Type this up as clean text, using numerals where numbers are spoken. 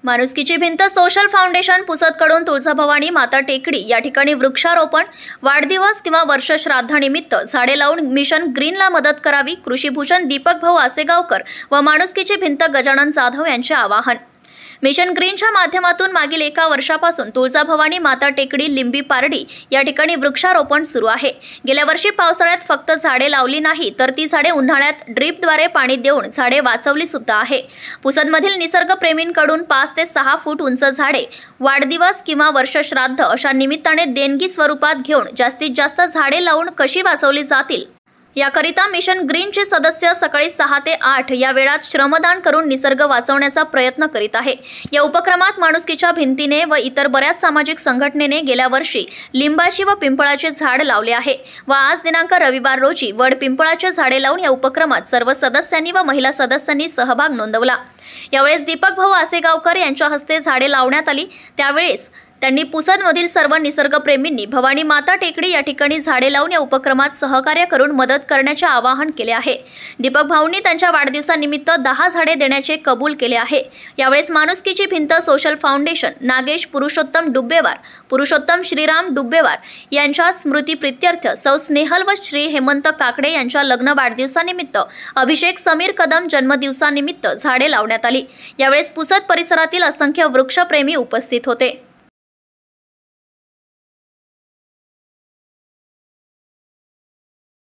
माणुसकीची भिंत social foundation पुसदकडून Tuljabhavani माता टेकडी या ठिकाणी वृक्षारोपण, वाढदिवस किंवा वर्षश्राद्धानिमित्त झाडे लावून मिशन ग्रीनला मदत करावी, कृषीभूषण दीपक भाऊ आसेगावकर व माणुसकीची भिंत गजानन जाधव यांचे आवाहन। मिशन ग्रीनच्या माध्यमातून मागील 1 वर्षापासून तुळजाभवानी माता टेकडी लिंबी पारडी या ठिकाणी वृक्षारोपण सुरू आहे। गेल्या वर्षी पावसाळ्यात फक्त झाडे लावली नाही तर ती झाडे उन्हाळ्यात ड्रीपद्वारे पाणी देऊन झाडे वाचवली सुद्धा आहे। पुसदमधील निसर्गप्रेमींकडून 5 ते 6 फूट उंच झाडे वाढदिवस किंवा वर्षश्राद्ध अशा निमित्ताने देणगी स्वरूपात घेऊन जास्तीत जास्त झाडे लावून कशी वाचवली जातील याकरिता मिशन ग्रीनचे सदस्य सकाळी 6 ते 8 या वेळात श्रमदान करून निसर्ग वाचवण्याचा प्रयत्न करीत आहे। या उपक्रमात माणुसकीच्या भिंतीने व इतर बऱ्याच सामाजिक संघटनेने गेल्या वर्षी लिंबाची व पिंपळाचे झाड लावले आहे व आज दिनांक रविवार रोजी वड पिंपळाचे झाडे लावून या उपक्रमात सर्व सदस्यांनी व महिला सदस्यांनी सहभाग नोंदवला। यावेळेस दीपक भाऊ आसेगावकर यांच्या हस्ते झाडे लावण्यात आली। त्यावेळेस त्यांनी पुसदमधील सर्व निसर्गप्रेमींनी भवानी माता टेकडी या ठिकाणी झाडे लावून या उपक्रमात सहकार्य करून मदत करण्याचे आवाहन केले आहे। दीपक भाऊंनी त्यांच्या वाढदिवसानिमित्त 10 झाडे देण्याचे कबूल केले आहे। यावेळेस माणुसकीची भिंत सोशल फाउंडेशन, नागेश पुरुषोत्तम डुब्बेवार, पुरुषोत्तम श्रीराम डुब्बेवार यांच्या स्मृती प्रित्यर्थ सौ स्नेहल व श्री हेमंत काकडे यांच्या लग्न वाढदिवसानिमित्त अभिषेक समीर कदम जन्मदिवसानिमित्त झाडे लावण्यात आली। यावेळेस पुसद परिसरातील असंख्य वृक्षप्रेमी उपस्थित होते।